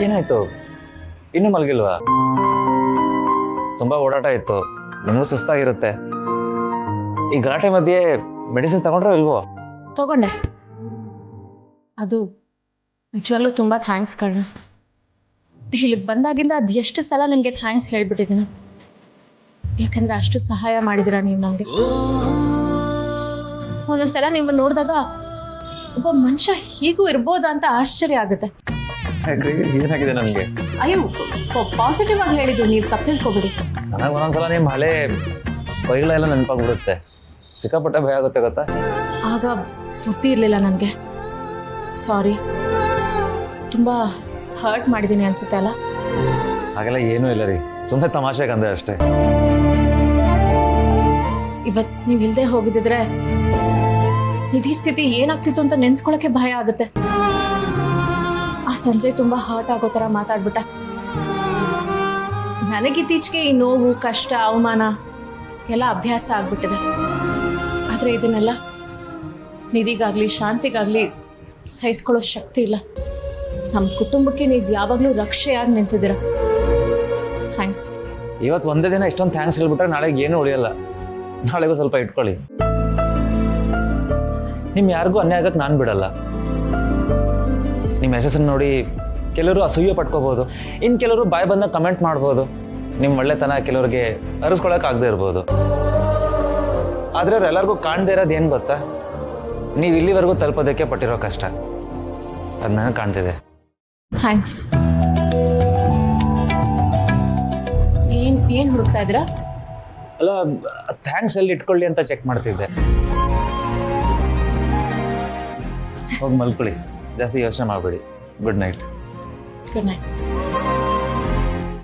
ಏನಾಯ್ತು? ಇನ್ನೂ ಮಲಗಿಲ್ವಾ? ತುಂಬಾ ಓಡಾಟ ಇತ್ತು, ನಿಮಗೂ ಸುಸ್ತಾಗಿರುತ್ತೆ. ಈ ಗಲಾಟೆ ಮಧ್ಯೆ ಮೆಡಿಸಿನ್ ತಗೊಂಡ್ರೋ ಇಲ್ವೋ? ತಗೊಂಡೆ. ಅದು ನಿಜವಾಗ್ಲೂ ತುಂಬ ಥ್ಯಾಂಕ್ಸ್ ಕಣ. ಇಲ್ಲಿ ಬಂದಾಗಿಂದ ಅದು ಎಷ್ಟು ಸಲ ನಿಮಗೆ ಥ್ಯಾಂಕ್ಸ್ ಹೇಳ್ಬಿಟ್ಟಿದ್ದೀನಿ. ಯಾಕಂದ್ರೆ ಅಷ್ಟು ಸಹಾಯ ಮಾಡಿದಿರ ನೀವು ನನಗೆ. ಒಂದೊಂದ್ಸಲ ನಿಮ್ಮನ್ನು ನೋಡಿದಾಗ ಒಬ್ಬ ಮನುಷ್ಯ ಹೀಗೂ ಇರ್ಬೋದಾ ಅಂತ ಆಶ್ಚರ್ಯ ಆಗುತ್ತೆ. ಏನಾಗಿದೆ ನನಗೆ? ಅಯ್ಯೋ, ಪಾಸಿಟಿವ್ ಆಗಿ ಹೇಳಿದ್ದು, ನೀವು ತಪ್ಪು ತಿಳ್ಕೊಬಿಡಿ. ನನಗೆ ಒಂದೊಂದ್ಸಲ ನಿಮ್ಮ ಹಳೆ ಬೈಗಳೆಲ್ಲ ನೆನಪಾಗ್ಬಿಡುತ್ತೆ. ಸಿಕ್ಕಾಪಟ್ಟೆ ಭಯ ಆಗುತ್ತೆ ಗೊತ್ತಾ? ಆಗ ಬುದ್ಧಿ ಇರಲಿಲ್ಲ ನನಗೆ. ಸಾರಿ, ತುಂಬ ಹರ್ಟ್ ಮಾಡಿದ್ದೀನಿ ಅನ್ಸುತ್ತೆ ಅಲ್ಲ? ಹಾಗೆಲ್ಲ ಏನೂ ಇಲ್ಲ ರೀ, ಸುಮ್ಮನೆ ತಮಾಷೆಗೆ ಅಂದೆ ಅಷ್ಟೇ. ಇವತ್ತು ನೀವು ಇಲ್ಲದೆ ಹೋಗಿದ್ದಿದ್ರೆ ನಿಧಿ ಸ್ಥಿತಿ ಏನಾಗ್ತಿತ್ತು ಅಂತ ನೆನ್ಸ್ಕೊಳಕ್ಕೆ ಭಯ ಆಗುತ್ತೆ. ಆ ಸಂಜೆ ತುಂಬಾ ಹರ್ಟ್ ಆಗೋ ಥರ ಮಾತಾಡ್ಬಿಟ್ಟ. ನನಗಿತ್ತೀಚೆಗೆ ಈ ನೋವು, ಕಷ್ಟ, ಅವಮಾನ ಎಲ್ಲ ಅಭ್ಯಾಸ ಆಗ್ಬಿಟ್ಟಿದೆ. ಆದರೆ ಇದನ್ನೆಲ್ಲ ನಿಧಿಗಾಗ್ಲಿ ಶಾಂತಿಗಾಗ್ಲಿ ಸಹಿಸ್ಕೊಳ್ಳೋ ಶಕ್ತಿ ಇಲ್ಲ. ನಮ್ಮ ಕುಟುಂಬಕ್ಕೆ ನೀವು ಯಾವಾಗಲೂ ರಕ್ಷೆಯಾಗಿ ನಿಂತಿದ್ದೀರ. ಥ್ಯಾಂಕ್ಸ್. ಇವತ್ತು ಒಂದೇ ದಿನ ಇಷ್ಟೊಂದು ಥ್ಯಾಂಕ್ಸ್ ಹೇಳ್ಬಿಟ್ರೆ ನಾಳೆಗೆ ಏನೂ ಉಳಿಯಲ್ಲ. ನಾಳೆಗೂ ಸ್ವಲ್ಪ ಇಟ್ಕೊಳ್ಳಿ. ನಿಮ್ ಯಾರಿಗೂ ಅನ್ಯಾಯ ಆಗಕ್ಕೆ ನಾನು ಬಿಡಲ್ಲ. ನಿಮ್ಮ ಯಶಸ್ಸನ್ನು ನೋಡಿ ಕೆಲವರು ಅಸೂಯೆ ಪಟ್ಕೋಬಹುದು, ಇನ್ನು ಕೆಲವರು ಬಾಯಿ ಬಂದಾಗ ಕಮೆಂಟ್ ಮಾಡ್ಬೋದು. ನಿಮ್ಮ ಒಳ್ಳೆತನ ಕೆಲವ್ರಿಗೆ ಅರಿಸ್ಕೊಳಕ್ ಆಗದೆ ಇರ್ಬೋದು. ಆದ್ರೆ ಅವ್ರೆಲ್ಲರಿಗೂ ಕಾಣದೇ ಇರೋದು ಏನು ಗೊತ್ತಾ? ನೀವು ಇಲ್ಲಿವರೆಗೂ ತಲುಪೋದಕ್ಕೆ ಪಟ್ಟಿರೋ ಕಷ್ಟ. ಅದು ನನಗೆ ಕಾಣ್ತಿದೆ. ಥ್ಯಾಂಕ್ಸ್. ಏನ್ ಹುಡುಕ್ತಾ ಇದ್ದೀರಾ? ಅಲ್ಲ, ಥ್ಯಾಂಕ್ಸ್ ಎಲ್ಲಿ ಇಟ್ಕೊಳ್ಳಿ ಅಂತ ಚೆಕ್ ಮಾಡ್ತಿದ್ದೆ. ಹೋಗಿ ಮಲ್ಕೊಳ್ಳಿ, ಜಾಸ್ತಿ ಯೋಚನೆ ಮಾಡಬೇಡಿ. Good night. Good night.